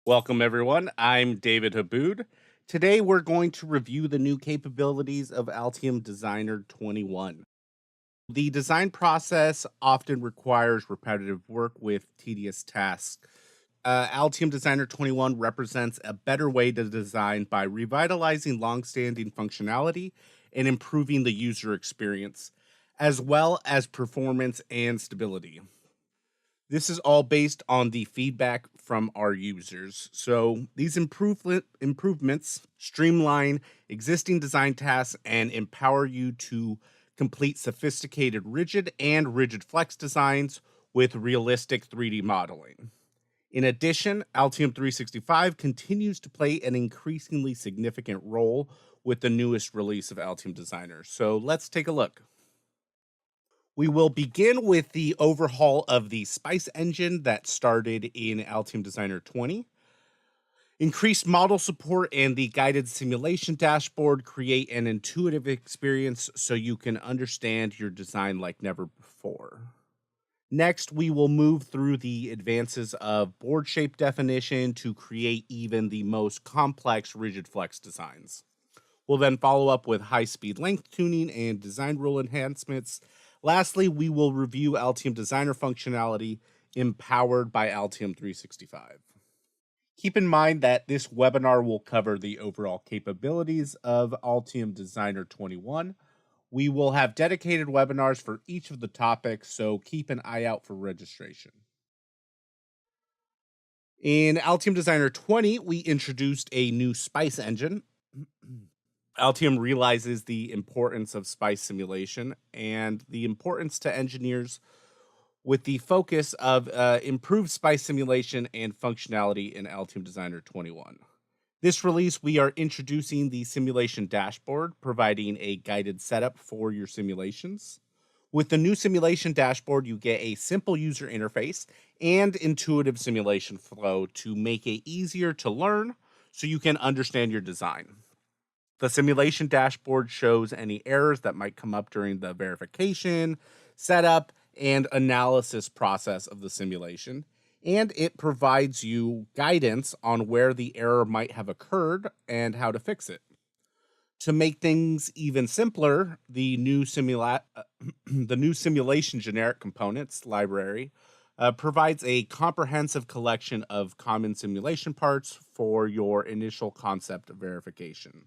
Welcome, everyone. I'm David Habood. Today, we're going to review the new capabilities of Altium Designer 21. The design process often requires repetitive work with tedious tasks. Altium Designer 21 represents a better way to design by revitalizing longstanding functionality and improving the user experience, as well as performance and stability. This is all based on the feedback from our users. So these improvements streamline existing design tasks and empower you to complete sophisticated rigid and rigid flex designs with realistic 3D modeling. In addition, Altium 365 continues to play an increasingly significant role with the newest release of Altium Designer. So let's take a look. We will begin with the overhaul of the Spice engine that started in Altium Designer 20. Increased model support and the guided simulation dashboard create an intuitive experience so you can understand your design like never before. Next, we will move through the advances of board shape definition to create even the most complex rigid flex designs. We'll then follow up with high-speed length tuning and design rule enhancements. Lastly, we will review Altium Designer functionality empowered by Altium 365. Keep in mind that this webinar will cover the overall capabilities of Altium Designer 21. We will have dedicated webinars for each of the topics, so keep an eye out for registration. In Altium Designer 20, we introduced a new Spice engine. Altium realizes the importance of spice simulation and the importance to engineers with the focus of improved spice simulation and functionality in Altium Designer 21. This release, we are introducing the simulation dashboard, providing a guided setup for your simulations. With the new simulation dashboard, you get a simple user interface and intuitive simulation flow to make it easier to learn so you can understand your design. The simulation dashboard shows any errors that might come up during the verification, setup, and analysis process of the simulation, and it provides you guidance on where the error might have occurred and how to fix it. To make things even simpler, the new simulation generic components library provides a comprehensive collection of common simulation parts for your initial concept verification.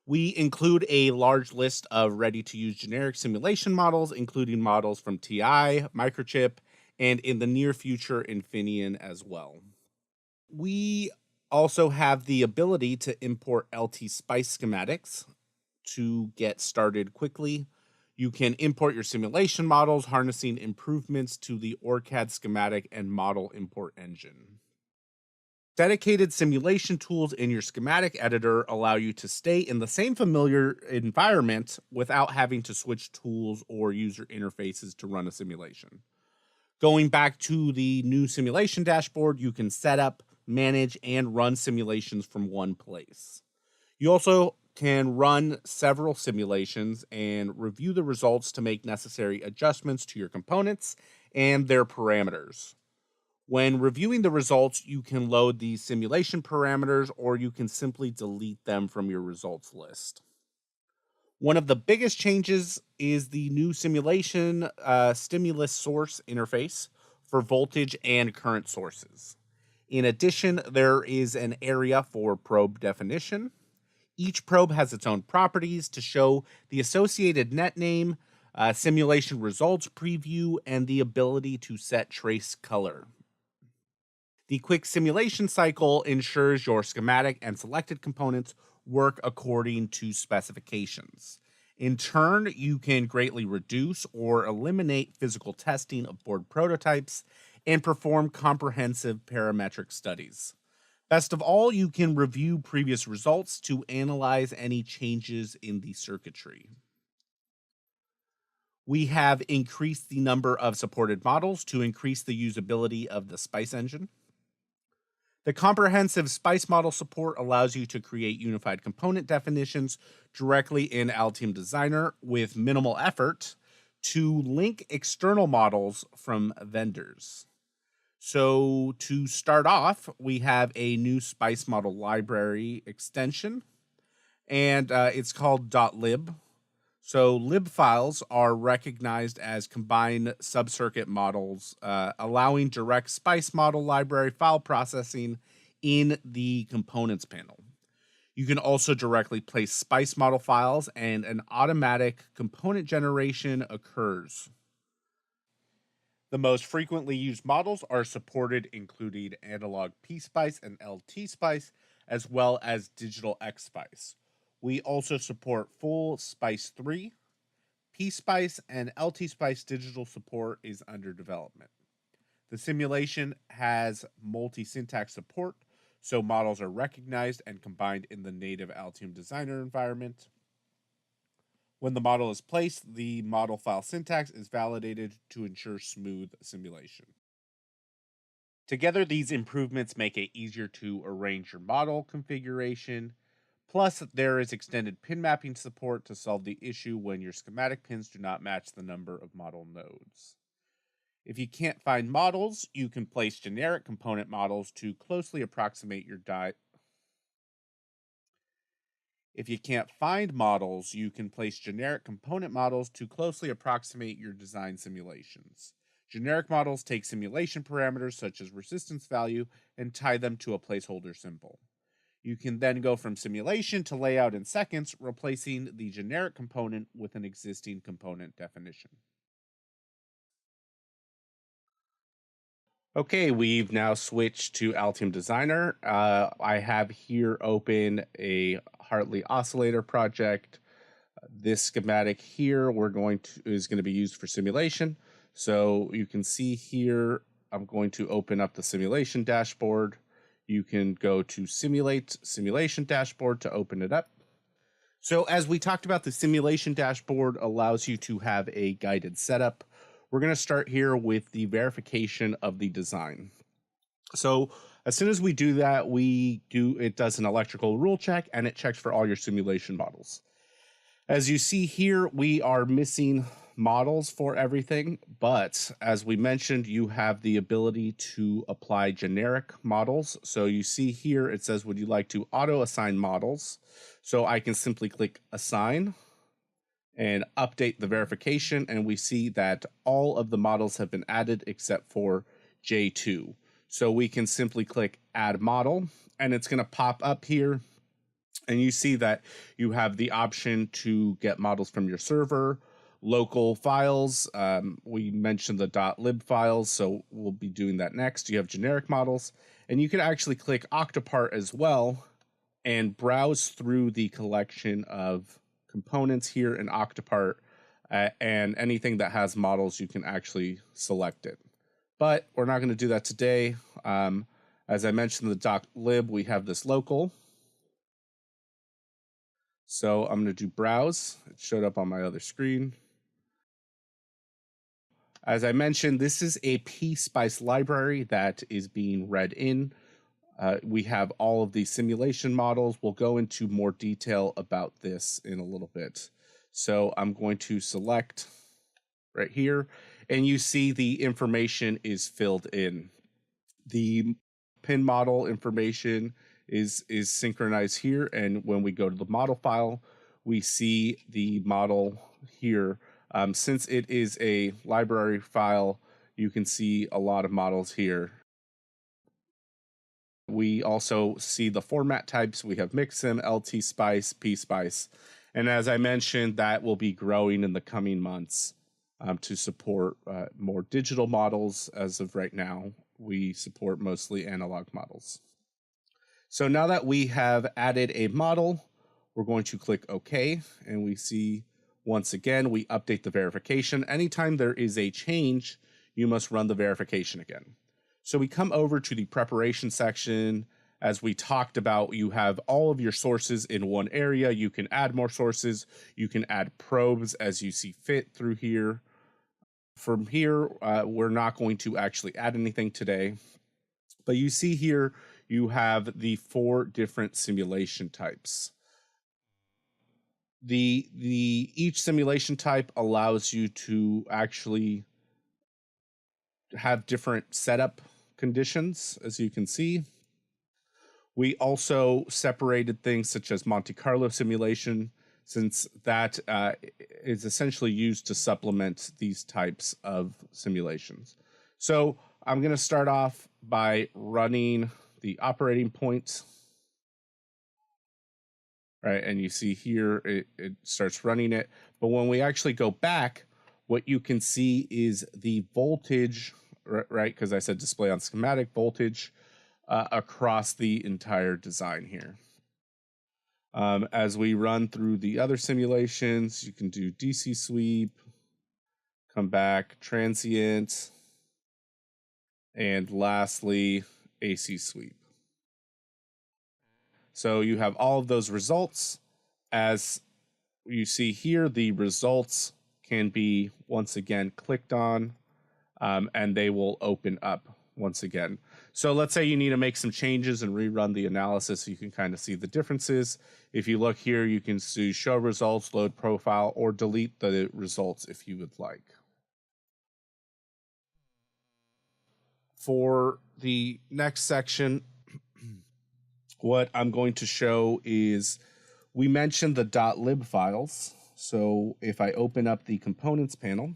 We include a large list of ready-to-use generic simulation models, including models from TI, Microchip, and in the near future, Infineon as well. We also have the ability to import LT Spice schematics to get started quickly. You can import your simulation models, harnessing improvements to the OrCAD schematic and model import engine. Dedicated simulation tools in your schematic editor allow you to stay in the same familiar environment without having to switch tools or user interfaces to run a simulation. Going back to the new simulation dashboard, you can set up, manage, and run simulations from one place. You also can run several simulations and review the results to make necessary adjustments to your components and their parameters. When reviewing the results, you can load these simulation parameters or you can simply delete them from your results list. One of the biggest changes is the new simulation stimulus source interface for voltage and current sources. In addition, there is an area for probe definition. Each probe has its own properties to show the associated net name, simulation results preview, and the ability to set trace color. The quick simulation cycle ensures your schematic and selected components work according to specifications. In turn, you can greatly reduce or eliminate physical testing of board prototypes and perform comprehensive parametric studies. Best of all, you can review previous results to analyze any changes in the circuitry. We have increased the number of supported models to increase the usability of the Spice engine. The comprehensive Spice model support allows you to create unified component definitions directly in Altium Designer with minimal effort to link external models from vendors. So to start off, we have a new Spice Model Library extension, and it's called .lib. So lib files are recognized as combined subcircuit models, allowing direct Spice Model Library file processing in the components panel. You can also directly place Spice Model files, and an automatic component generation occurs. The most frequently used models are supported, including analog PSpice and LT-Spice, as well as digital XSpice. We also support full Spice 3, PSpice, and LT-Spice digital support is under development. The simulation has multi-syntax support, so models are recognized and combined in the native Altium Designer environment. When the model is placed, the model file syntax is validated to ensure smooth simulation. Together, these improvements make it easier to arrange your model configuration. Plus, there is extended pin mapping support to solve the issue when your schematic pins do not match the number of model nodes. If you can't find models, you can place generic component models to closely approximate your If you can't find models, you can place generic component models to closely approximate your design simulations. Generic models take simulation parameters such as resistance value and tie them to a placeholder symbol. You can then go from simulation to layout in seconds, replacing the generic component with an existing component definition. Okay, we've now switched to Altium Designer. I have here open a Hartley oscillator project. This schematic here is going to be used for simulation. So you can see here, I'm going to open up the simulation dashboard. You can go to simulation dashboard to open it up. So as we talked about, the simulation dashboard allows you to have a guided setup. We're going to start here with the verification of the design. So as soon as we do that, it does an electrical rule check and it checks for all your simulation models. As you see here, we are missing models for everything, but as we mentioned, you have the ability to apply generic models. So you see here, it says, would you like to auto assign models? So I can simply click assign and update the verification, and we see that all of the models have been added except for J2. So we can simply click add model, and it's going to pop up here, and you see that you have the option to get models from your server, local files. We mentioned the .lib files, so we'll be doing that next. You have generic models, and you can actually click Octopart as well and browse through the collection of components here in Octopart, and anything that has models, you can actually select it. But we're not going to do that today. As I mentioned, the .lib, we have this local. So I'm going to do browse. It showed up on my other screen. As I mentioned, this is a PSpice library that is being read in. We have all of the simulation models. We'll go into more detail about this in a little bit. So I'm going to select right here, and you see the information is filled in. The pin model information is synchronized here, and when we go to the model file, we see the model here. Since it is a library file, you can see a lot of models here. We also see the format types. We have Mixim, LT-Spice, PSpice. And as I mentioned, that will be growing in the coming months to support more digital models. As of right now, we support mostly analog models. So now that we have added a model, we're going to click OK. And we see, once again, we update the verification. Anytime there is a change, you must run the verification again. So we come over to the preparation section. As we talked about, you have all of your sources in one area. You can add more sources. You can add probes as you see fit through here. From here, we're not going to actually add anything today. But you see here, you have the 4 different simulation types. Each simulation type allows you to actually have different setup conditions, as you can see. We also separated things such as Monte Carlo simulation, since that is essentially used to supplement these types of simulations. So I'm going to start off by running the operating point. Right, and you see here it starts running it. But when we actually go back, what you can see is the voltage, right? Because I said display on schematic voltage across the entire design here. As we run through the other simulations, you can do DC sweep, come back, transient, and lastly, AC sweep. So you have all of those results. As you see here, the results can be once again clicked on, and they will open up once again. So let's say you need to make some changes and rerun the analysis so you can kind of see the differences. If you look here, you can see show results, load profile, or delete the results if you would like. For the next section, what I'm going to show is we mentioned the .lib files. So if I open up the components panel,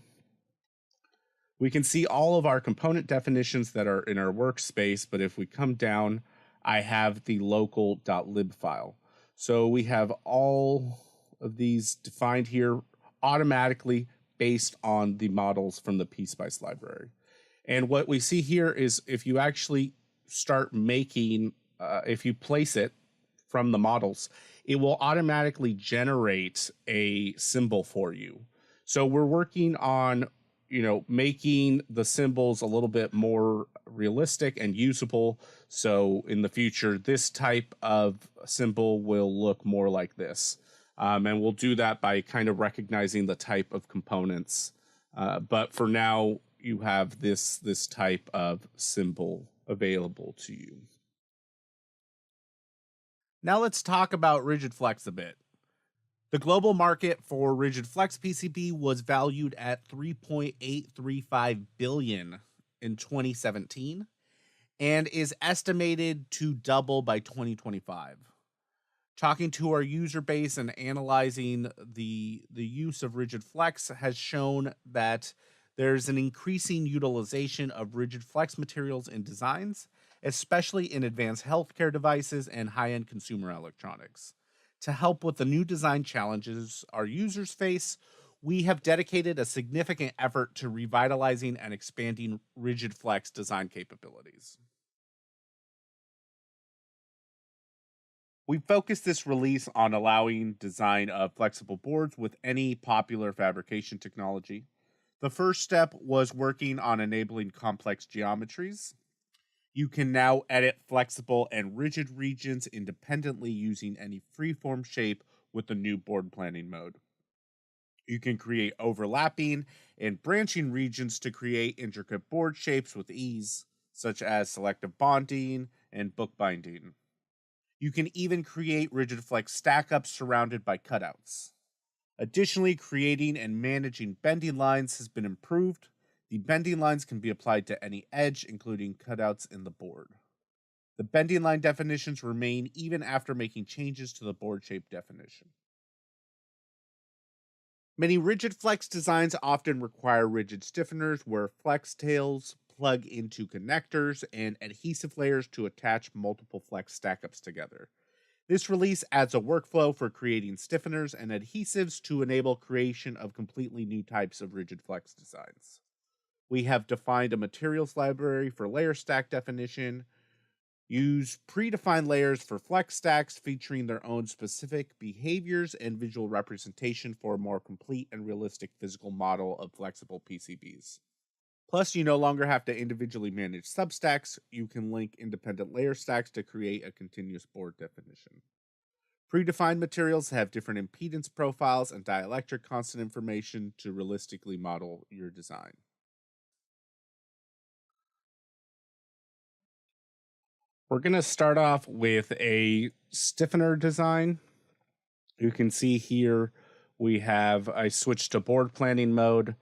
we can see all of our component definitions that are in our workspace, but if we come down, I have the local .lib file. So we have all of these defined here automatically based on the models from the PSpice library. And what we see here is if you actually start making, if you place it from the models, it will automatically generate a symbol for you. So we're working on, making the symbols a little bit more realistic and usable. So in the future, this type of symbol will look more like this. And we'll do that by kind of recognizing the type of components. But for now, you have this type of symbol available to you. Now let's talk about Rigid Flex a bit. The global market for Rigid Flex PCB was valued at $3.835 billion in 2017 and is estimated to double by 2025. Talking to our user base and analyzing the use of Rigid Flex has shown that there's an increasing utilization of Rigid Flex materials in designs, especially in advanced healthcare devices and high-end consumer electronics. To help with the new design challenges our users face, we have dedicated a significant effort to revitalizing and expanding Rigid Flex design capabilities. We focused this release on allowing design of flexible boards with any popular fabrication technology. The first step was working on enabling complex geometries. You can now edit flexible and rigid regions independently using any freeform shape with the new board planning mode. You can create overlapping and branching regions to create intricate board shapes with ease, such as selective bonding and bookbinding. You can even create Rigid Flex stack-ups surrounded by cutouts. Additionally, creating and managing bending lines has been improved. The bending lines can be applied to any edge, including cutouts in the board. The bending line definitions remain even after making changes to the board shape definition. Many Rigid Flex designs often require rigid stiffeners where flex tails plug into connectors and adhesive layers to attach multiple flex stackups together. This release adds a workflow for creating stiffeners and adhesives to enable creation of completely new types of Rigid Flex designs. We have defined a materials library for Layerstack definition, use predefined layers for flex stacks featuring their own specific behaviors and visual representation for a more complete and realistic physical model of flexible PCBs. Plus, you no longer have to individually manage substacks. You can link independent layer stacks to create a continuous board definition. Predefined materials have different impedance profiles and dielectric constant information to realistically model your design. We're going to start off with a stiffener design. You can see here I switched to board planning mode.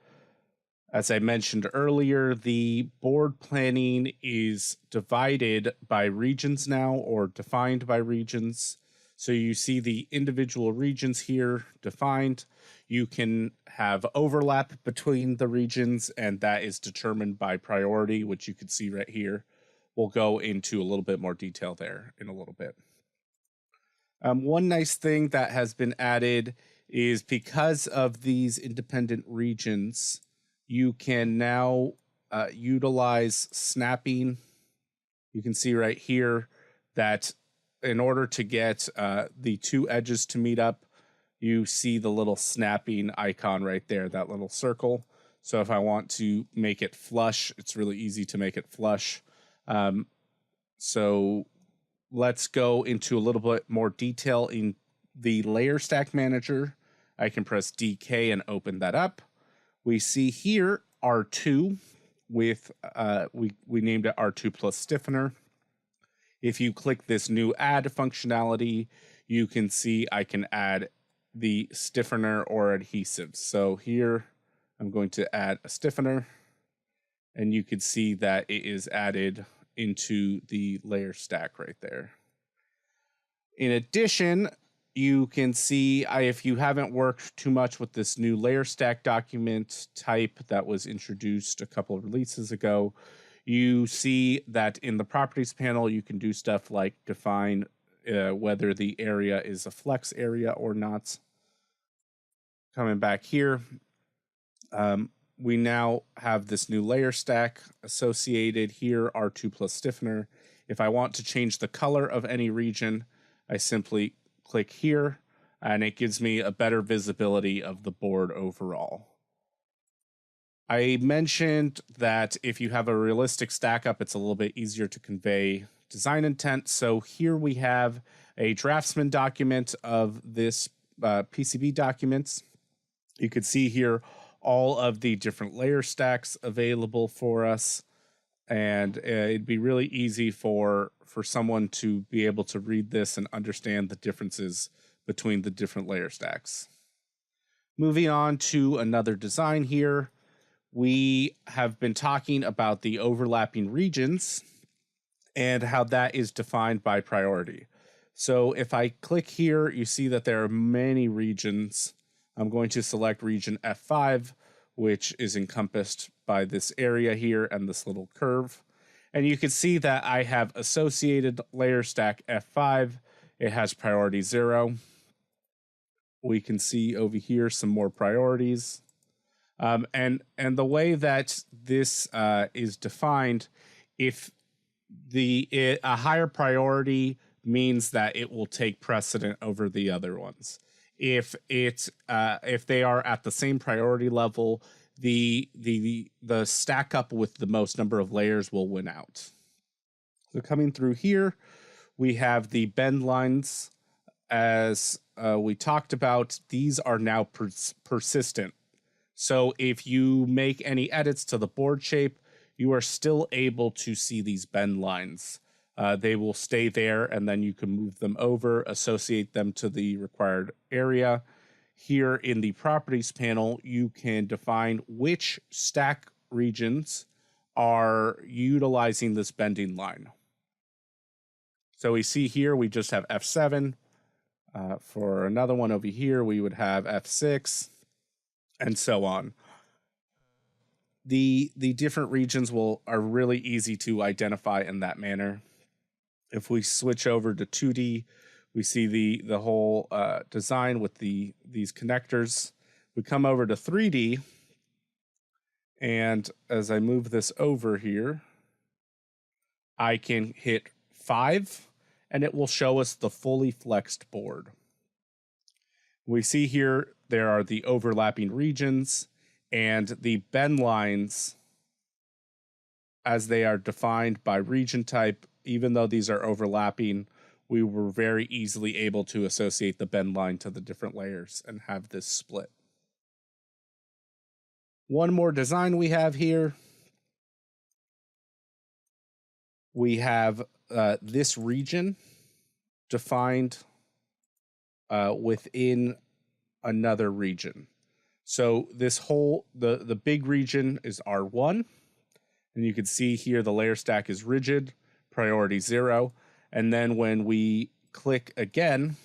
As I mentioned earlier, the board planning is divided by regions now, or defined by regions. So you see the individual regions here defined. You can have overlap between the regions, and that is determined by priority, which you can see right here. We'll go into a little bit more detail there in a little bit. One nice thing that has been added is because of these independent regions, you can now utilize snapping. You can see right here that in order to get the two edges to meet up, you see the little snapping icon right there, that little circle. So if I want to make it flush, it's really easy to make it flush. So let's go into a little bit more detail in the Layerstack manager. I can press DK and open that up. We see here R2 with, we named it R2 plus stiffener. If you click this new add functionality, you can see I can add the stiffener or adhesives. So here I'm going to add a stiffener, and you can see that it is added into the layer stack right there. In addition, you can see if you haven't worked too much with this new Layerstack document type that was introduced a couple of releases ago, you see that in the properties panel, you can do stuff like define whether the area is a flex area or not. Coming back here, we now have this new layer stack associated here, R2 plus stiffener. If I want to change the color of any region, I simply click here, and it gives me a better visibility of the board overall. I mentioned that if you have a realistic stack up, it's a little bit easier to convey design intent. So here we have a draftsman document of this PCB documents. You could see here all of the different layer stacks available for us. And it'd be really easy for someone to be able to read this and understand the differences between the different layer stacks. Moving on to another design here, we have been talking about the overlapping regions and how that is defined by priority. So if I click here, you see that there are many regions. I'm going to select region F5, which is encompassed by this area here and this little curve. And you can see that I have associated layer stack F5. It has priority 0. We can see over here some more priorities. And the way that this is defined, if a higher priority means that it will take precedent over the other ones. If they are at the same priority level, the stack up with the most number of layers will win out. So coming through here, we have the bend lines. As we talked about, these are now persistent. So if you make any edits to the board shape, you are still able to see these bend lines. They will stay there, and then you can move them over, associate them to the required area. Here in the properties panel, you can define which stack regions are utilizing this bending line. So we see here, we just have F7. For another one over here, we would have F6, and so on. The different regions are really easy to identify in that manner. If we switch over to 2D, we see the whole design with these connectors. We come over to 3D, and as I move this over here, I can hit 5, and it will show us the fully flexed board. We see here there are the overlapping regions and the bend lines as they are defined by region type. Even though these are overlapping, we were very easily able to associate the bend line to the different layers and have this split. One more design we have here. We have this region defined within another region. So this whole, the big region is R1, and you can see here the layer stack is rigid, priority 0. And then when we click again,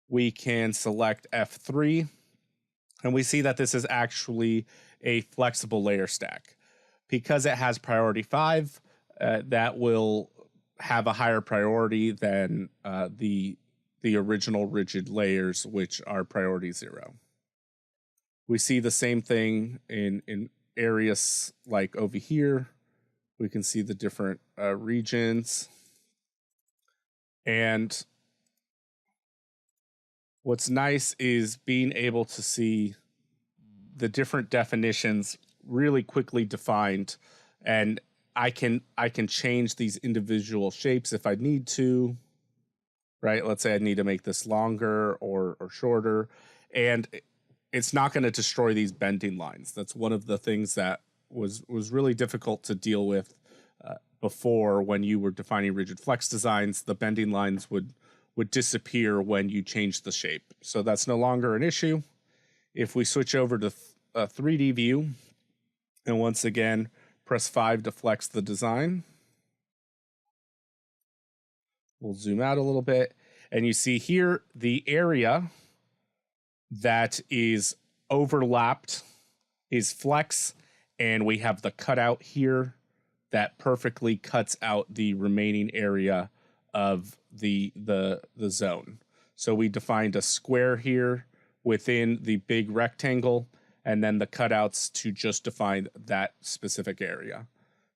we can select F3, and we see that this is actually a flexible layer stack. Because it has priority 5, that will have a higher priority than the original rigid layers, which are priority 0. We see the same thing in areas like over here. We can see the different regions. And what's nice is being able to see the different definitions really quickly defined, and I can change these individual shapes if I need to, right? Let's say I need to make this longer or shorter, and it's not going to destroy these bending lines. That's one of the things that was really difficult to deal with before. When you were defining rigid flex designs, the bending lines would disappear when you change the shape. So that's no longer an issue. If we switch over to a 3D view, and once again, press 5 to flex the design. We'll zoom out a little bit, and you see here the area that is overlapped is flex, and we have the cutout here that perfectly cuts out the remaining area of the zone. So we defined a square here within the big rectangle, and then the cutouts to just define that specific area.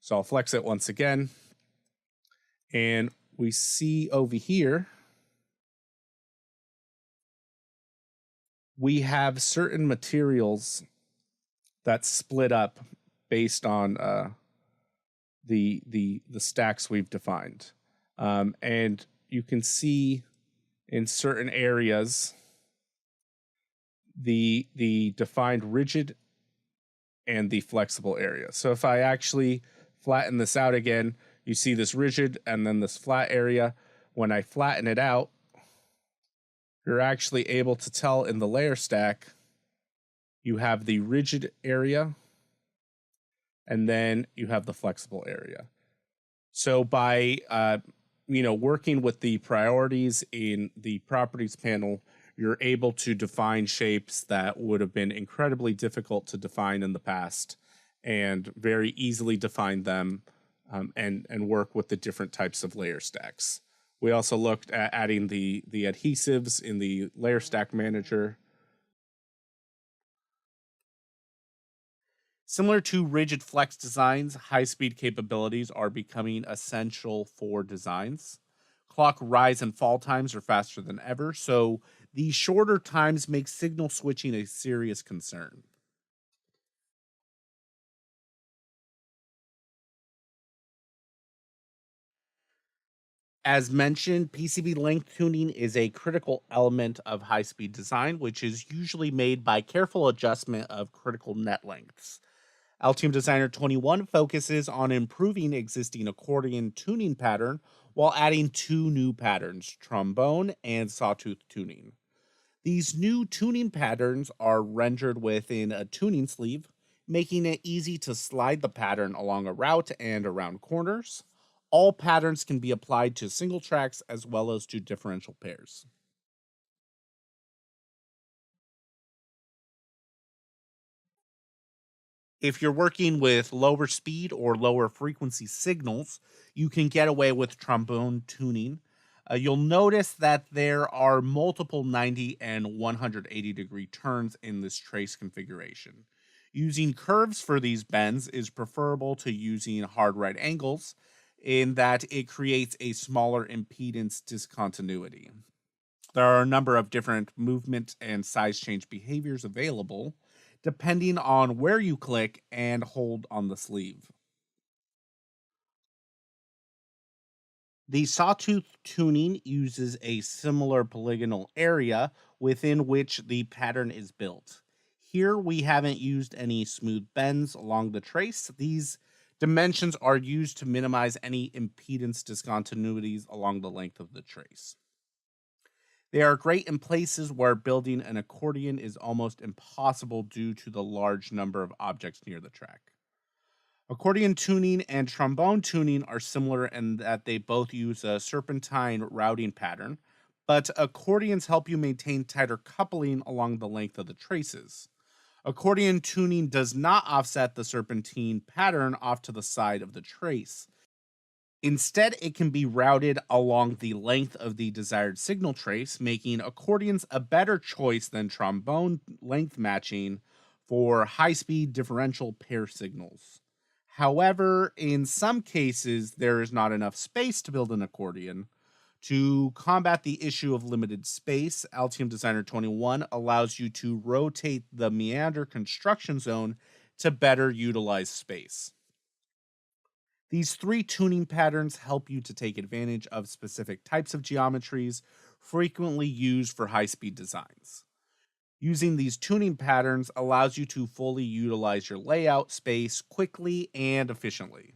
So I'll flex it once again, and we see over here we have certain materials that split up based on the stacks we've defined, and you can see in certain areas the defined rigid and the flexible area. So if I actually flatten this out again, you see this rigid and then this flat area. When I flatten it out, you're actually able to tell in the layer stack you have the rigid area and then you have the flexible area. So by working with the priorities in the properties panel, you're able to define shapes that would have been incredibly difficult to define in the past, and very easily define them and work with the different types of layer stacks. We also looked at adding the adhesives in the layer stack manager. Similar to rigid flex designs, high-speed capabilities are becoming essential for designs. Clock rise and fall times are faster than ever, so these shorter times make signal switching a serious concern. As mentioned, PCB length tuning is a critical element of high-speed design, which is usually made by careful adjustment of critical net lengths. Altium Designer 21 focuses on improving existing accordion tuning pattern while adding 2 new patterns, trombone and sawtooth tuning. These new tuning patterns are rendered within a tuning sleeve, making it easy to slide the pattern along a route and around corners. All patterns can be applied to single tracks as well as to differential pairs. If you're working with lower speed or lower frequency signals, you can get away with trombone tuning. You'll notice that there are multiple 90 and 180-degree turns in this trace configuration. Using curves for these bends is preferable to using hard right angles, in that it creates a smaller impedance discontinuity. There are a number of different movement and size change behaviors available, depending on where you click and hold on the sleeve. The sawtooth tuning uses a similar polygonal area within which the pattern is built. Here we haven't used any smooth bends along the trace. These dimensions are used to minimize any impedance discontinuities along the length of the trace. They are great in places where building an accordion is almost impossible due to the large number of objects near the track. Accordion tuning and trombone tuning are similar in that they both use a serpentine routing pattern, but accordions help you maintain tighter coupling along the length of the traces. Accordion tuning does not offset the serpentine pattern off to the side of the trace. Instead, it can be routed along the length of the desired signal trace, making accordions a better choice than trombone length matching for high speed differential pair signals. However, in some cases, there is not enough space to build an accordion. To combat the issue of limited space, Altium Designer 21 allows you to rotate the meander construction zone to better utilize space. These three tuning patterns help you to take advantage of specific types of geometries frequently used for high-speed designs. Using these tuning patterns allows you to fully utilize your layout space quickly and efficiently.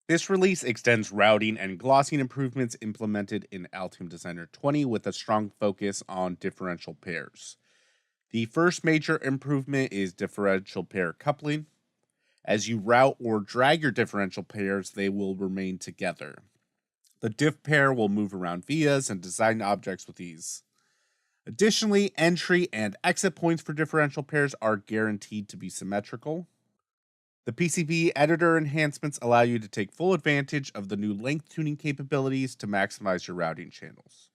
This release extends routing and glossing improvements implemented in Altium Designer 20 with a strong focus on differential pairs. The first major improvement is differential pair coupling. As you route or drag your differential pairs, they will remain together. The diff pair will move around vias and design objects with ease. Additionally, entry and exit points for differential pairs are guaranteed to be symmetrical. The PCB editor enhancements allow you to take full advantage of the new length tuning capabilities to maximize your routing channels.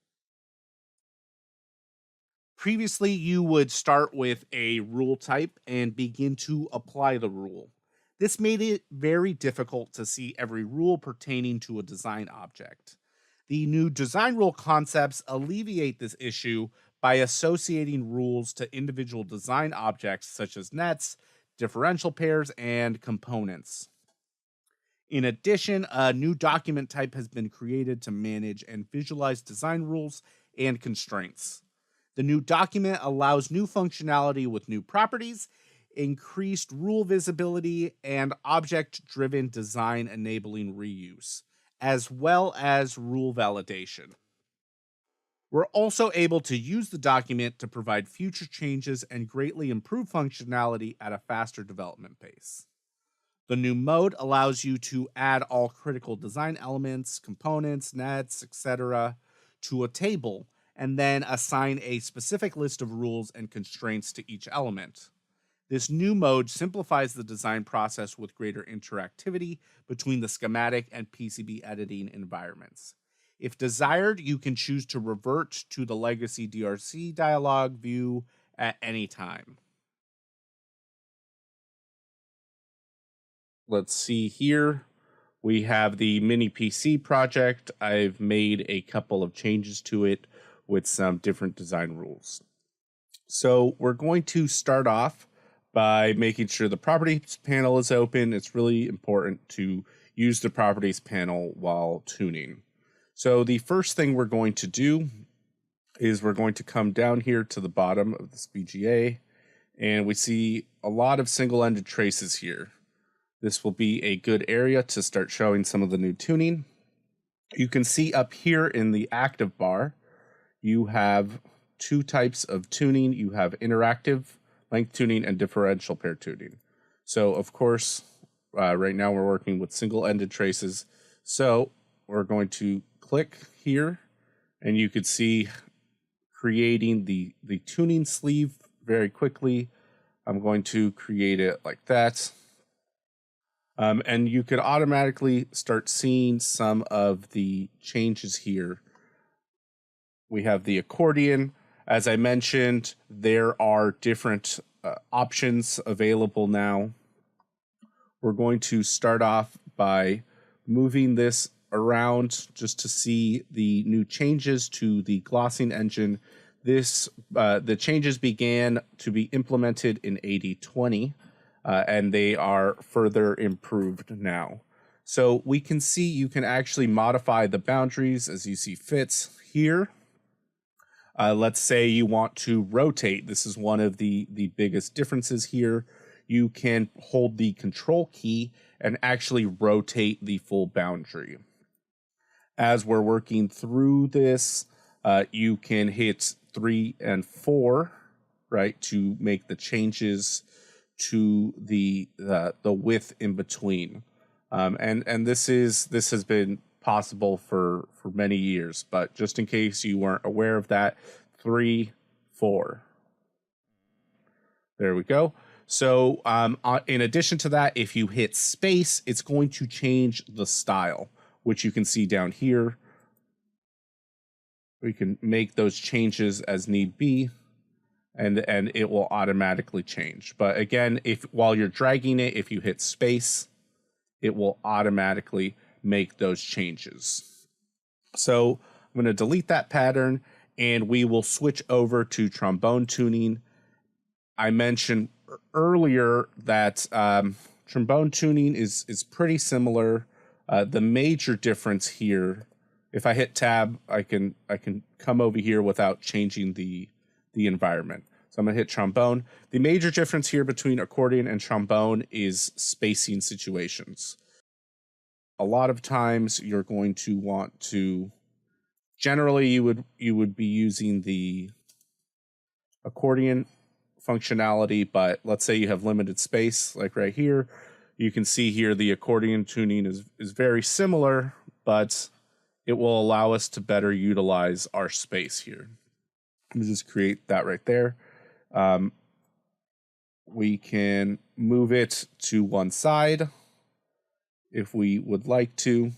Previously, you would start with a rule type and begin to apply the rule. This made it very difficult to see every rule pertaining to a design object. The new design rule concepts alleviate this issue by associating rules to individual design objects such as nets, differential pairs, and components. In addition, a new document type has been created to manage and visualize design rules and constraints. The new document allows new functionality with new properties, increased rule visibility, and object-driven design enabling reuse, as well as rule validation. We're also able to use the document to provide future changes and greatly improve functionality at a faster development pace. The new mode allows you to add all critical design elements, components, nets, etc. to a table, and then assign a specific list of rules and constraints to each element. This new mode simplifies the design process with greater interactivity between the schematic and PCB editing environments. If desired, you can choose to revert to the legacy DRC dialog view at any time. Let's see here. We have the mini PC project. I've made a couple of changes to it with some different design rules. So we're going to start off by making sure the properties panel is open. It's really important to use the properties panel while tuning. So the first thing we're going to do is we're going to come down here to the bottom of this BGA, and we see a lot of single-ended traces here. This will be a good area to start showing some of the new tuning. You can see up here in the active bar, you have two types of tuning. You have interactive length tuning and differential pair tuning. So of course, right now we're working with single-ended traces. So we're going to click here, and you could see creating the tuning sleeve very quickly. I'm going to create it like that. And you could automatically start seeing some of the changes here. We have the accordion. As I mentioned, there are different options available now. We're going to start off by moving this around just to see the new changes to the glossing engine. The changes began to be implemented in 8020, and they are further improved now. So we can see you can actually modify the boundaries as you see fits here. Let's say you want to rotate. This is one of the biggest differences here. You can hold the control key and actually rotate the full boundary. As we're working through this, You can hit 3 and 4, right, to make the changes to the width in between. And this has been possible for many years, but just in case you weren't aware of that, 3, 4. There we go. So in addition to that, if you hit space, it's going to change the style, which you can see down here. We can make those changes as need be, and it will automatically change. But again, if while you're dragging it, if you hit space, it will automatically make those changes. So I'm going to delete that pattern, and we will switch over to trombone tuning. I mentioned earlier that trombone tuning is pretty similar. The major difference here, if I hit tab, I can come over here without changing the environment. So I'm going to hit trombone. The major difference here between accordion and trombone is spacing situations. A lot of times you're going to want to, generally you would be using the accordion functionality, but let's say you have limited space, like right here. You can see here the accordion tuning is very similar, but it will allow us to better utilize our space here. Let me just create that right there. We can move it to one side if we would like to.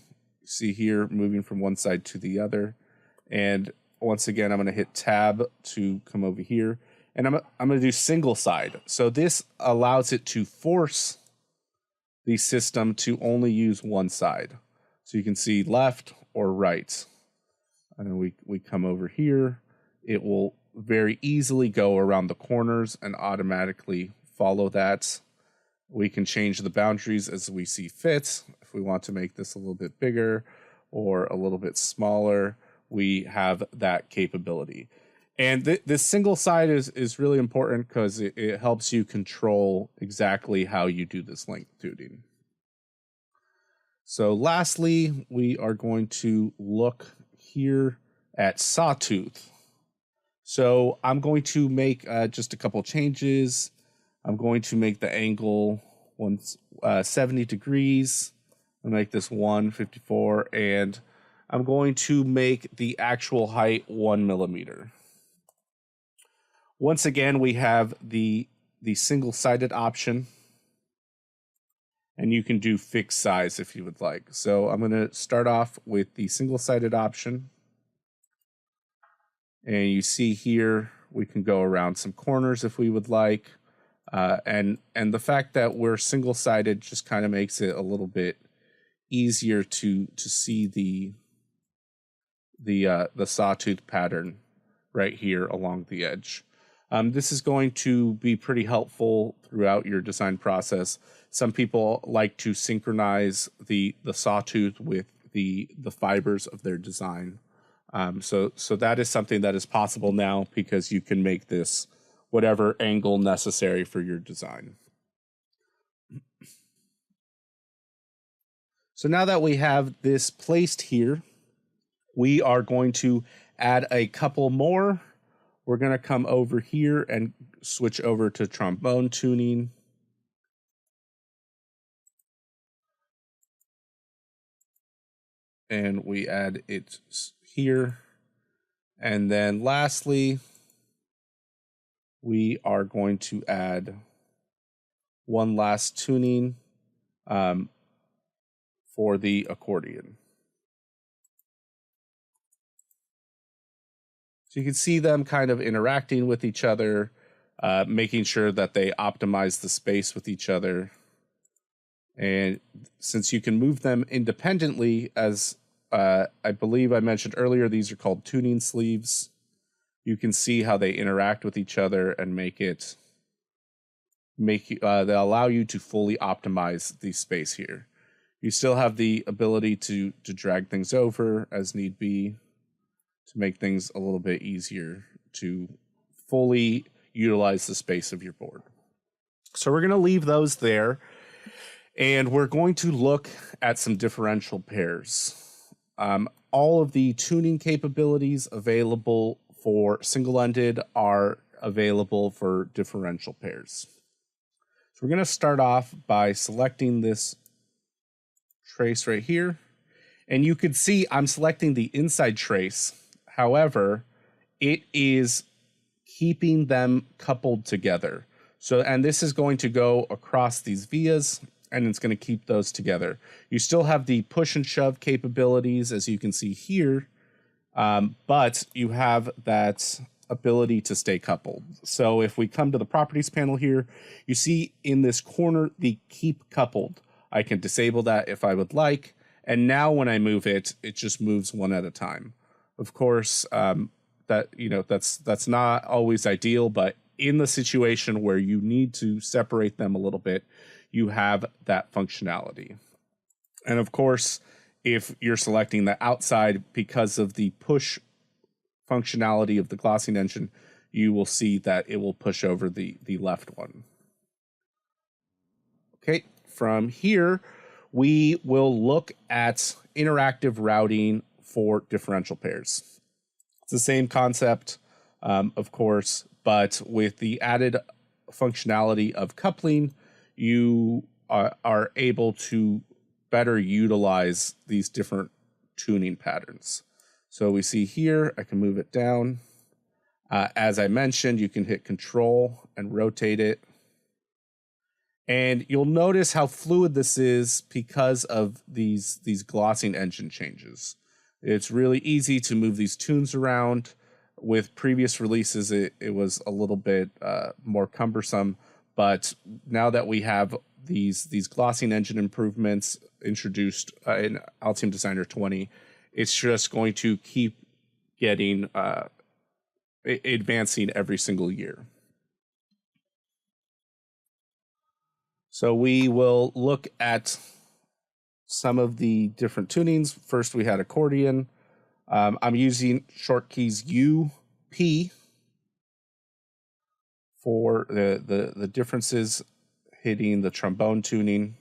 See here, moving from one side to the other. And once again, I'm going to hit tab to come over here. And I'm going to do single side. So this allows it to force the system to only use one side. So you can see left or right. And then we come over here. It will very easily go around the corners and automatically follow that. We can change the boundaries as we see fit. If we want to make this a little bit bigger or a little bit smaller, we have that capability. And this single side is really important because it helps you control exactly how you do this length tuning. So lastly, we are going to look here at Sawtooth. So I'm going to make just a couple changes. I'm going to make the angle 70 degrees. I'll make this 154, and I'm going to make the actual height 1 millimeter. Once again, we have the single-sided option, and you can do fixed size if you would like. So I'm going to start off with the single-sided option. And you see here, we can go around some corners if we would like. And the fact that we're single-sided just kind of makes it a little bit easier to see the sawtooth pattern right here along the edge. This is going to be pretty helpful throughout your design process. Some people like to synchronize the sawtooth with the fibers of their design. So that is something that is possible now because you can make this whatever angle necessary for your design. So now that we have this placed here, we are going to add a couple more. We're going to come over here and switch over to trombone tuning. And we add it here. And then lastly, we are going to add one last tuning for the accordion. So you can see them kind of interacting with each other, making sure that they optimize the space with each other. And since you can move them independently, as I believe I mentioned earlier, these are called tuning sleeves. You can see how they interact with each other and they allow you to fully optimize the space here. You still have the ability to drag things over as need be to make things a little bit easier to fully utilize the space of your board. So we're going to leave those there, and we're going to look at some differential pairs. All of the tuning capabilities available for single-ended are available for differential pairs. So we're going to start off by selecting this trace right here. And you can see I'm selecting the inside trace. However, it is keeping them coupled together. So, and this is going to go across these vias, and it's going to keep those together. You still have the push and shove capabilities, as you can see here, but you have that ability to stay coupled. So if we come to the properties panel here, you see in this corner, the keep coupled. I can disable that if I would like. And now when I move it, it just moves one at a time. Of course, that's not always ideal, but in the situation where you need to separate them a little bit, you have that functionality. And of course, if you're selecting the outside because of the push functionality of the glossing engine, you will see that it will push over the left one. Okay, from here, we will look at interactive routing for differential pairs. It's the same concept, of course, but with the added functionality of coupling, you are able to better utilize these different tuning patterns. So we see here, I can move it down. As I mentioned, you can hit Control and rotate it. And you'll notice how fluid this is because of these glossing engine changes. It's really easy to move these tunes around. With previous releases, it was a little bit more cumbersome, but now that we have these glossing engine improvements introduced in Altium Designer 20, it's just going to keep getting advancing every single year. So we will look at some of the different tunings. First, we had accordion. I'm using short keys U, P for the differences hitting the trombone tuning.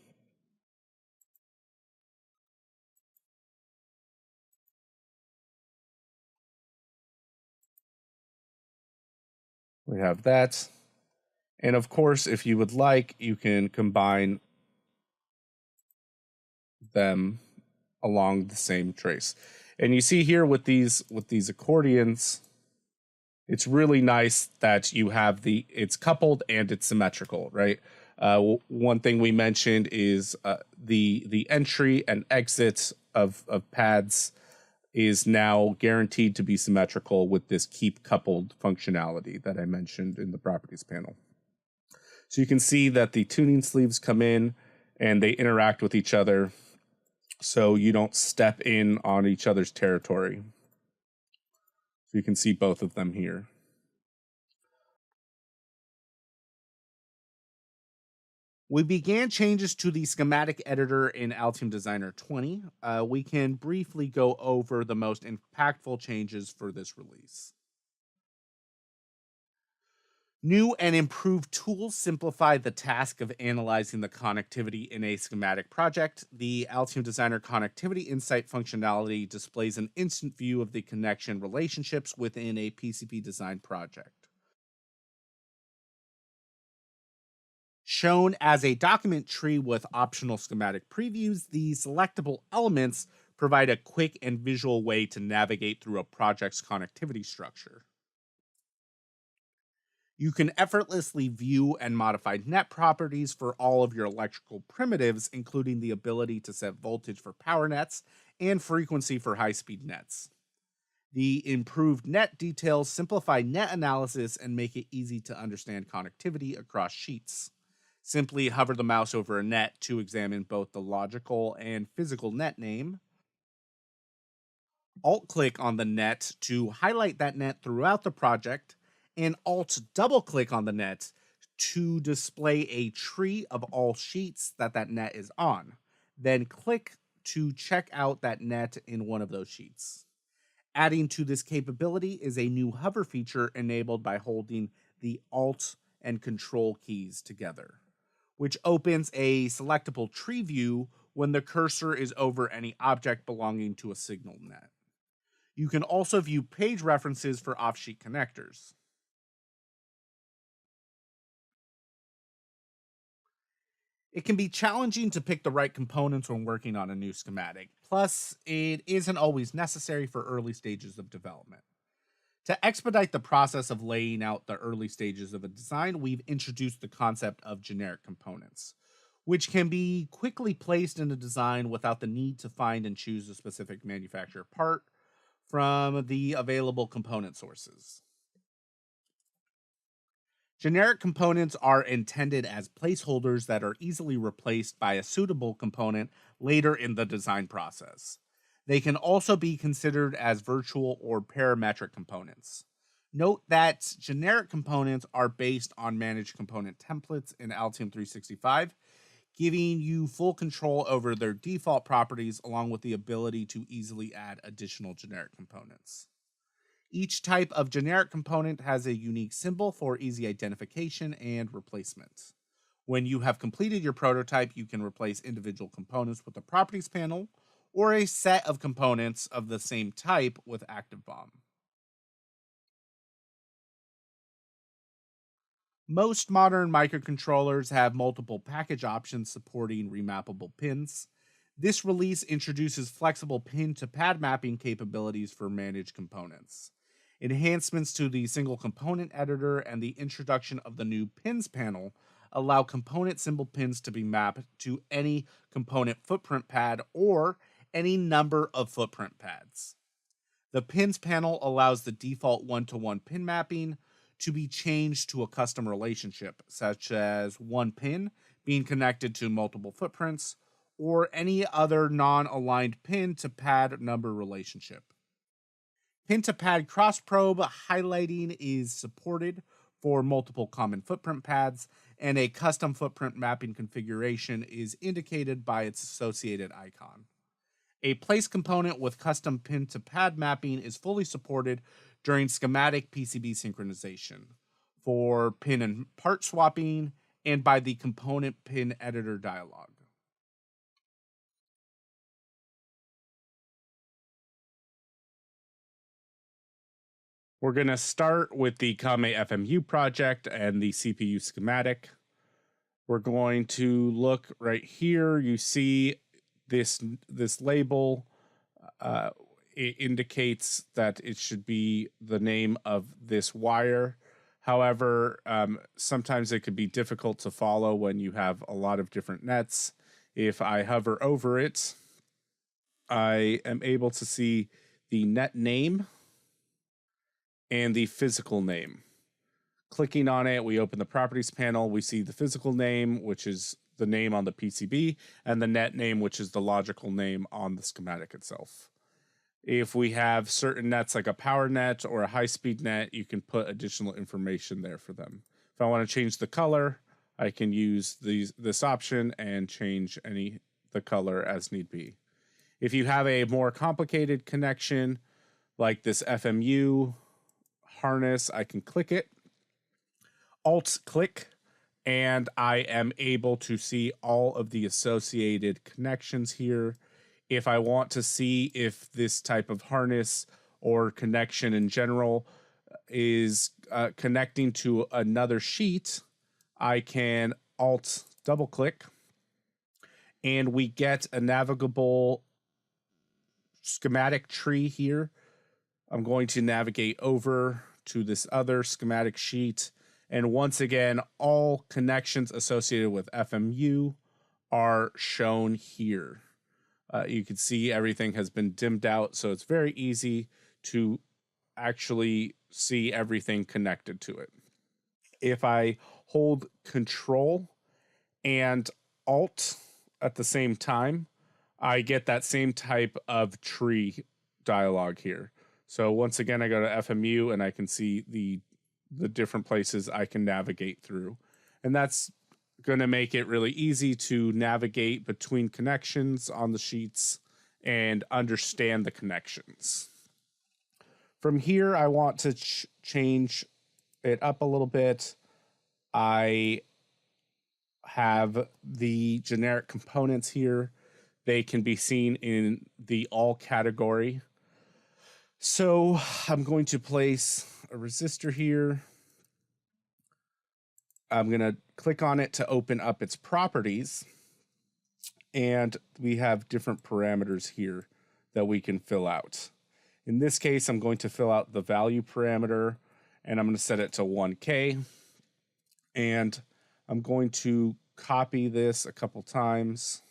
We have that. And of course, if you would like, you can combine them along the same trace. And you see here with these accordions, it's really nice that you have it's coupled and it's symmetrical, right? One thing we mentioned is the entry and exit of pads is now guaranteed to be symmetrical with this keep coupled functionality that I mentioned in the properties panel. So you can see that the tuning sleeves come in and they interact with each other, so you don't step in on each other's territory. So you can see both of them here. We began changes to the schematic editor in Altium Designer 20. We can briefly go over the most impactful changes for this release. New and improved tools simplify the task of analyzing the connectivity in a schematic project. The Altium Designer Connectivity Insight functionality displays an instant view of the connection relationships within a PCB design project. Shown as a document tree with optional schematic previews, the selectable elements provide a quick and visual way to navigate through a project's connectivity structure. You can effortlessly view and modify net properties for all of your electrical primitives, including the ability to set voltage for power nets and frequency for high-speed nets. The improved net details simplify net analysis and make it easy to understand connectivity across sheets. Simply hover the mouse over a net to examine both the logical and physical net name. Alt-click on the net to highlight that net throughout the project, and Alt-double-click on the net to display a tree of all sheets that net is on. Then click to check out that net in one of those sheets. Adding to this capability is a new hover feature enabled by holding the Alt and Control keys together, which opens a selectable tree view when the cursor is over any object belonging to a signal net. You can also view page references for offsheet connectors. It can be challenging to pick the right components when working on a new schematic. Plus, it isn't always necessary for early stages of development. To expedite the process of laying out the early stages of a design, we've introduced the concept of generic components, which can be quickly placed in a design without the need to find and choose a specific manufacturer part from the available component sources. Generic components are intended as placeholders that are easily replaced by a suitable component later in the design process. They can also be considered as virtual or parametric components. Note that generic components are based on managed component templates in Altium 365, giving you full control over their default properties along with the ability to easily add additional generic components. Each type of generic component has a unique symbol for easy identification and replacement. When you have completed your prototype, you can replace individual components with the properties panel or a set of components of the same type with ActiveBomb. Most modern microcontrollers have multiple package options supporting remappable pins. This release introduces flexible pin to pad mapping capabilities for managed components. Enhancements to the single component editor and the introduction of the new pins panel allow component symbol pins to be mapped to any component footprint pad or any number of footprint pads. The pins panel allows the default one-to-one pin mapping to be changed to a custom relationship, such as one pin being connected to multiple footprints, or any other non-aligned pin to pad number relationship. Pin to pad cross probe highlighting is supported for multiple common footprint pads, and a custom footprint mapping configuration is indicated by its associated icon. A place component with custom pin to pad mapping is fully supported during schematic PCB synchronization for pin and part swapping and by the component pin editor dialog. We're going to start with the Kame FMU project and the CPU schematic. We're going to look right here. You see this label. It indicates that it should be the name of this wire. However, sometimes it could be difficult to follow when you have a lot of different nets. If I hover over it, I am able to see the net name and the physical name. Clicking on it, we open the properties panel. We see the physical name, which is the name on the PCB, and the net name, which is the logical name on the schematic itself. If we have certain nets like a power net or a high-speed net, you can put additional information there for them. If I want to change the color, I can use this option and change the color as need be. If you have a more complicated connection like this FMU harness, I can click it, Alt click, and I am able to see all of the associated connections here. If I want to see if this type of harness or connection in general is connecting to another sheet, I can Alt double click, and we get a navigable schematic tree here. I'm going to navigate over to this other schematic sheet. And once again, all connections associated with FMU are shown here. You can see everything has been dimmed out, so it's very easy to actually see everything connected to it. If I hold Control and Alt at the same time, I get that same type of tree dialog here. So once again, I go to FMU and I can see the different places I can navigate through. And that's going to make it really easy to navigate between connections on the sheets and understand the connections. From here, I want to change it up a little bit. I have the generic components here. They can be seen in the all category. So I'm going to place a resistor here. I'm going to click on it to open up its properties. And we have different parameters here that we can fill out. In this case, I'm going to fill out the value parameter, and I'm going to set it to 1K. And I'm going to copy this a couple times.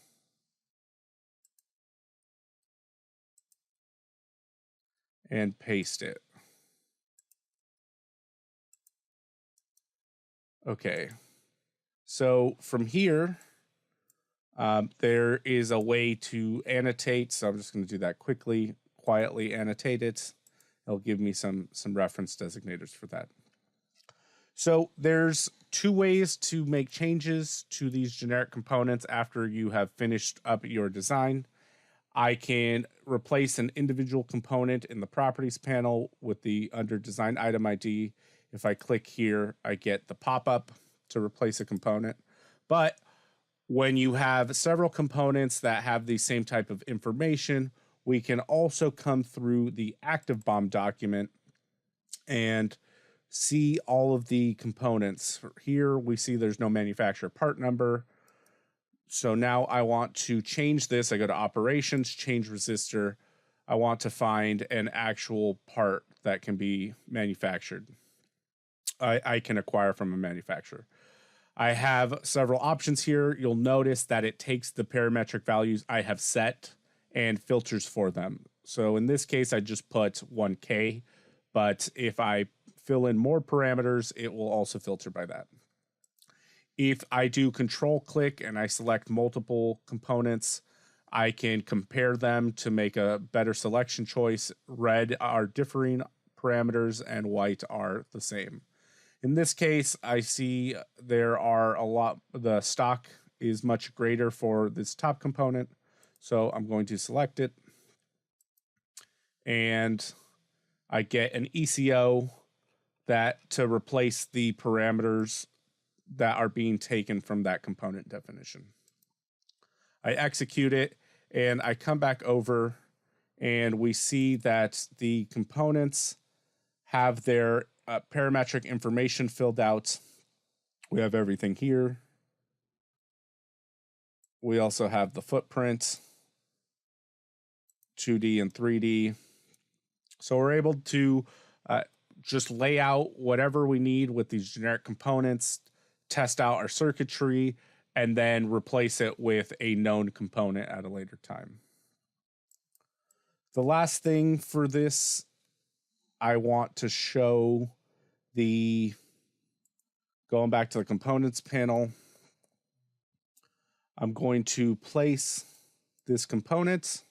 And paste it. Okay. So from here, there is a way to annotate. So I'm just going to do that quickly, quietly annotate it. It'll give me some reference designators for that. So there's two ways to make changes to these generic components after you have finished up your design. I can replace an individual component in the properties panel with the under design item ID. If I click here, I get the pop-up to replace a component. But when you have several components that have the same type of information, we can also come through the active BOM document and see all of the components. Here we see there's no manufacturer part number. So now I want to change this. I go to operations, change resistor. I want to find an actual part that can be manufactured. I can acquire from a manufacturer. I have several options here. You'll notice that it takes the parametric values I have set and filters for them. So in this case, I just put 1K, but if I fill in more parameters, it will also filter by that. If I do control click and I select multiple components, I can compare them to make a better selection choice. Red are differing parameters and white are the same. In this case, I see there are a lot, the stock is much greater for this top component. So I'm going to select it and I get an ECO that to replace the parameters that are being taken from that component definition. I execute it and I come back over and we see that the components have their parametric information filled out. We have everything here. We also have the footprint, 2D and 3D. So we're able to just lay out whatever we need with these generic components, test out our circuitry, and then replace it with a known component at a later time. The last thing for this, I want to show going back to the components panel. I'm going to place this component.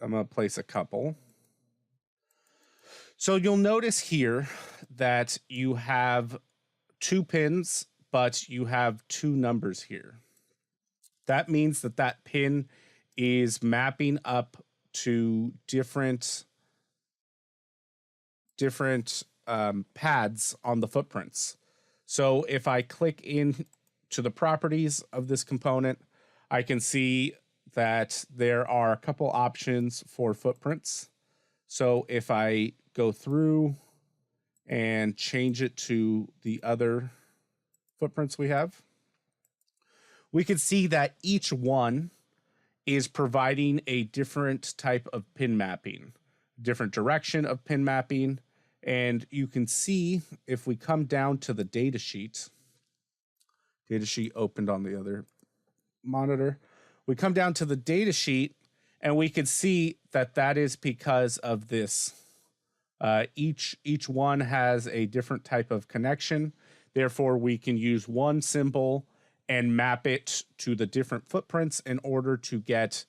I'm going to place a couple. So you'll notice here that you have 2 pins, but you have 2 numbers here. That means that that pin is mapping up to different pads on the footprints. So if I click in to the properties of this component, I can see that there are a couple options for footprints. So if I go through and change it to the other footprints we have, we can see that each one is providing a different type of pin mapping, different direction of pin mapping. And you can see if we come down to the data sheet opened on the other monitor. We come down to the data sheet and we can see that that is because of this. Each one has a different type of connection. Therefore, we can use one symbol and map it to the different footprints in order to get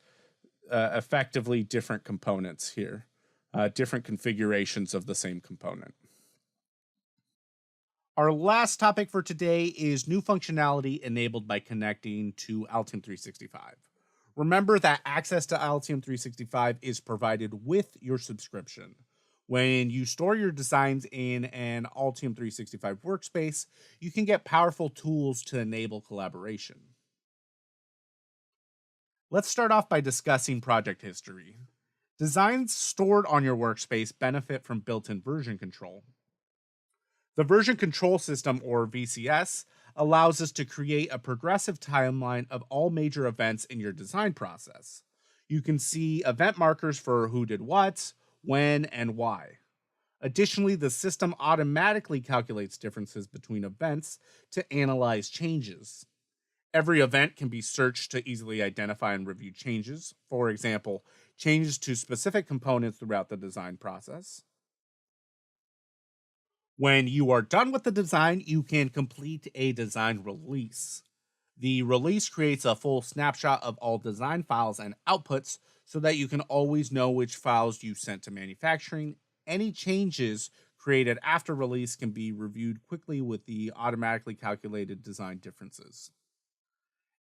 effectively different components here, different configurations of the same component. Our last topic for today is new functionality enabled by connecting to Altium 365. Remember that access to Altium 365 is provided with your subscription. When you store your designs in an Altium 365 workspace, you can get powerful tools to enable collaboration. Let's start off by discussing project history. Designs stored on your workspace benefit from built-in version control. The version control system, or VCS, allows us to create a progressive timeline of all major events in your design process. You can see event markers for who did what, when, and why. Additionally, the system automatically calculates differences between events to analyze changes. Every event can be searched to easily identify and review changes. For example, changes to specific components throughout the design process. When you are done with the design, you can complete a design release. The release creates a full snapshot of all design files and outputs so that you can always know which files you sent to manufacturing. Any changes created after release can be reviewed quickly with the automatically calculated design differences.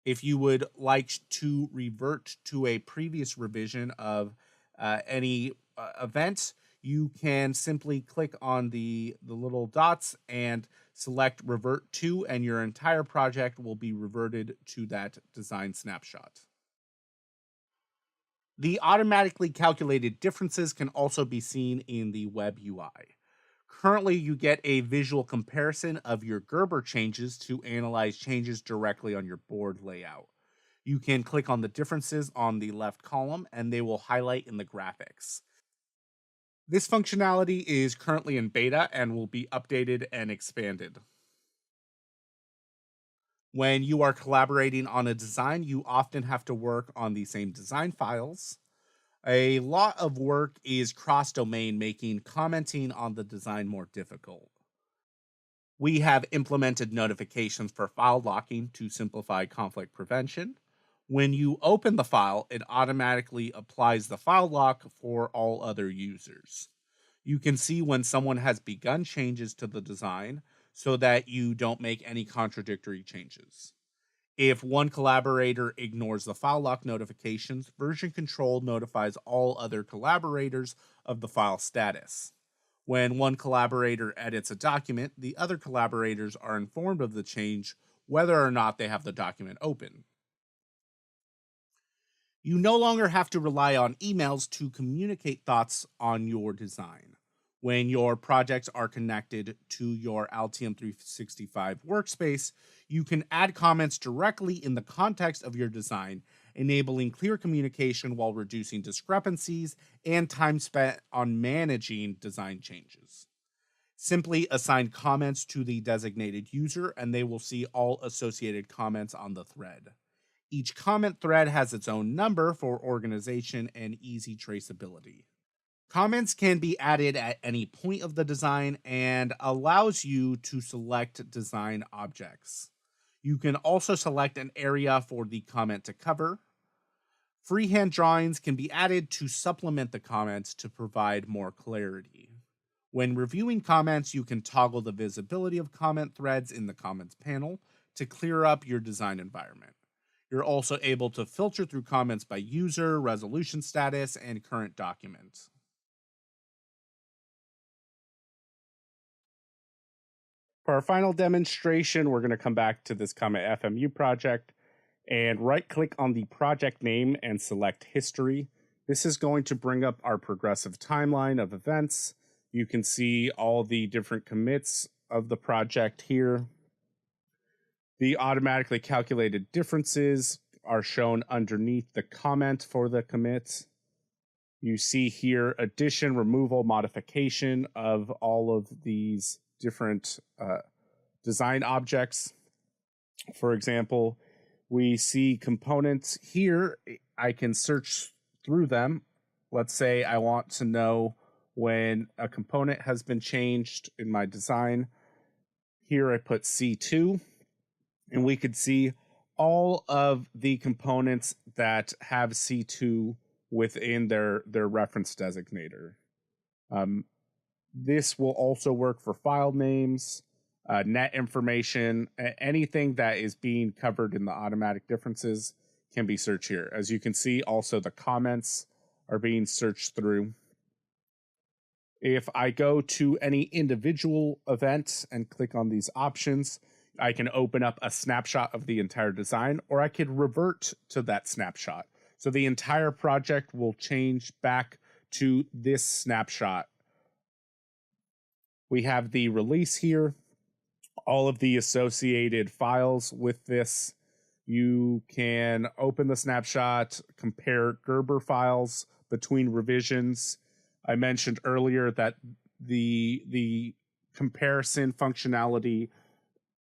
If you would like to revert to a previous revision of any event, you can simply click on the little dots and select revert to, and your entire project will be reverted to that design snapshot. The automatically calculated differences can also be seen in the web UI. Currently, you get a visual comparison of your Gerber changes to analyze changes directly on your board layout. You can click on the differences on the left column and they will highlight in the graphics. This functionality is currently in beta and will be updated and expanded. When you are collaborating on a design, you often have to work on the same design files. A lot of work is cross-domain, making commenting on the design more difficult. We have implemented notifications for file locking to simplify conflict prevention. When you open the file, it automatically applies the file lock for all other users. You can see when someone has begun changes to the design so that you don't make any contradictory changes. If one collaborator ignores the file lock notifications, version control notifies all other collaborators of the file status. When one collaborator edits a document, the other collaborators are informed of the change whether or not they have the document open. You no longer have to rely on emails to communicate thoughts on your design. When your projects are connected to your Altium 365 workspace, you can add comments directly in the context of your design, enabling clear communication while reducing discrepancies and time spent on managing design changes. Simply assign comments to the designated user, and they will see all associated comments on the thread. Each comment thread has its own number for organization and easy traceability. Comments can be added at any point of the design and allows you to select design objects. You can also select an area for the comment to cover. Freehand drawings can be added to supplement the comments to provide more clarity. When reviewing comments, you can toggle the visibility of comment threads in the comments panel to clear up your design environment. You're also able to filter through comments by user, resolution status, and current document. For our final demonstration, we're going to come back to this Comet FMU project and right-click on the project name and select History. This is going to bring up our progressive timeline of events. You can see all the different commits of the project here. The automatically calculated differences are shown underneath the comment for the commit. You see here addition, removal, modification of all of these different design objects. For example, we see components here. I can search through them. Let's say I want to know when a component has been changed in my design. Here I put C2, and we could see all of the components that have C2 within their reference designator. This will also work for file names, net information, anything that is being covered in the automatic differences can be searched here. As you can see, also the comments are being searched through. If I go to any individual event and click on these options, I can open up a snapshot of the entire design, or I could revert to that snapshot. So the entire project will change back to this snapshot. We have the release here, all of the associated files with this. You can open the snapshot, compare Gerber files between revisions. I mentioned earlier that the comparison functionality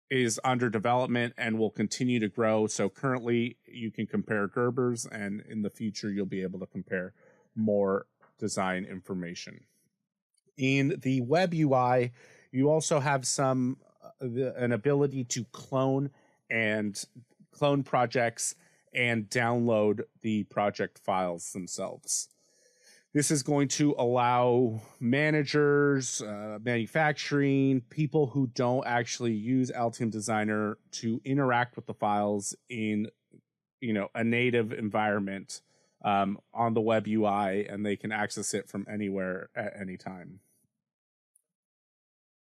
is under development and will continue to grow. So currently you can compare Gerbers, and in the future you'll be able to compare more design information. In the web UI, you also have an ability to clone projects and download the project files themselves. This is going to allow managers, manufacturing, people who don't actually use Altium Designer to interact with the files in, a native environment on the web UI, and they can access it from anywhere at any time.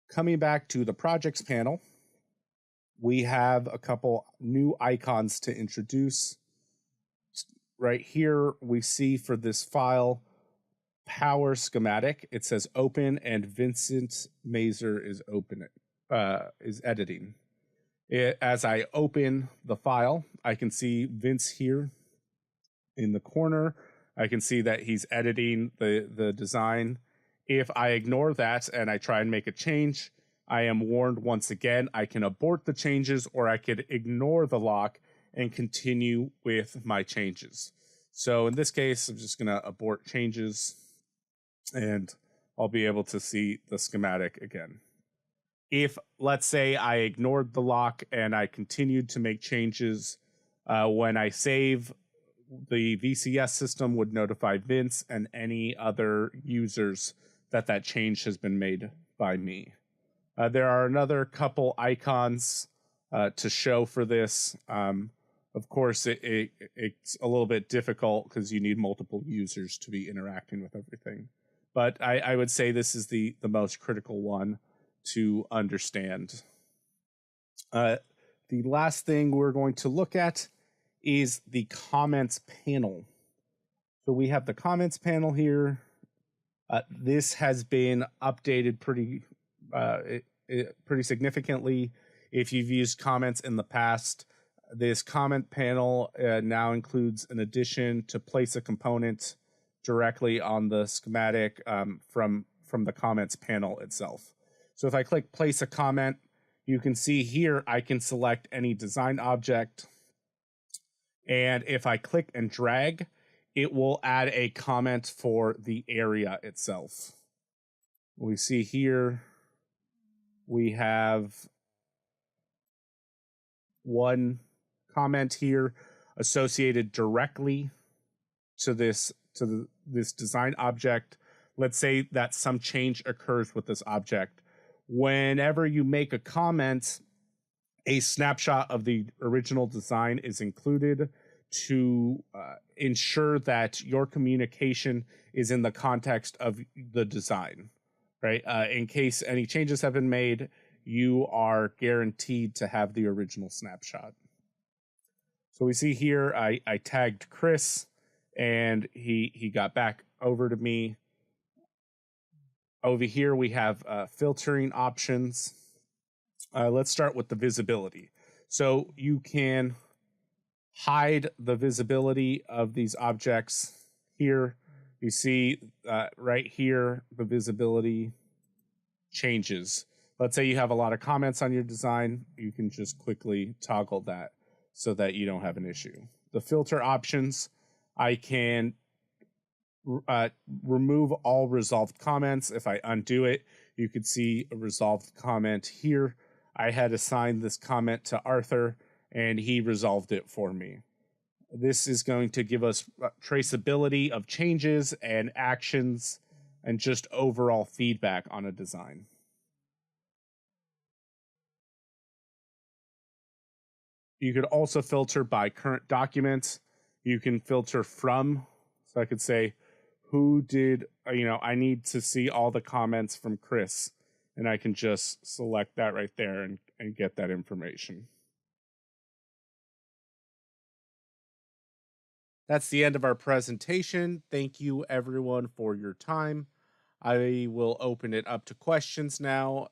Coming back to the projects panel, we have a couple new icons to introduce. Right here, we see for this file, Power Schematic, it says open, and Vincent Mazer is editing. As I open the file, I can see Vince here in the corner. I can see that he's editing the design. If I ignore that and I try and make a change, I am warned once again. I can abort the changes, or I could ignore the lock and continue with my changes. So in this case, I'm just going to abort changes, and I'll be able to see the schematic again. If, let's say, I ignored the lock and I continued to make changes, when I save, the VCS system would notify Vince and any other users that change has been made by me. There are another couple icons to show for this. Of course, it's a little bit difficult because you need multiple users to be interacting with everything. But I would say this is the most critical one to understand. The last thing we're going to look at is the comments panel. So we have the comments panel here. This has been updated pretty significantly. If you've used comments in the past, this comment panel now includes an addition to place a component directly on the schematic from the comments panel itself. So if I click place a comment, you can see here I can select any design object, and if I click and drag, it will add a comment for the area itself. We see here we have one comment here associated directly to this design object. Let's say that some change occurs with this object. Whenever you make a comment, a snapshot of the original design is included to ensure that your communication is in the context of the design, right? In case any changes have been made, you are guaranteed to have the original snapshot. So we see here, I tagged Chris, and he got back over to me. Over here, we have filtering options. Let's start with the visibility. So you can hide the visibility of these objects here. You see right here, the visibility changes. Let's say you have a lot of comments on your design. You can just quickly toggle that so that you don't have an issue. The filter options, I can remove all resolved comments. If I undo it, you could see a resolved comment here. I had assigned this comment to Arthur, and he resolved it for me. This is going to give us traceability of changes and actions and just overall feedback on a design. You could also filter by current documents. You can filter from, so I could say, who did, I need to see all the comments from Chris, and I can just select that right there and get that information. That's the end of our presentation. Thank you, everyone, for your time. I will open it up to questions now.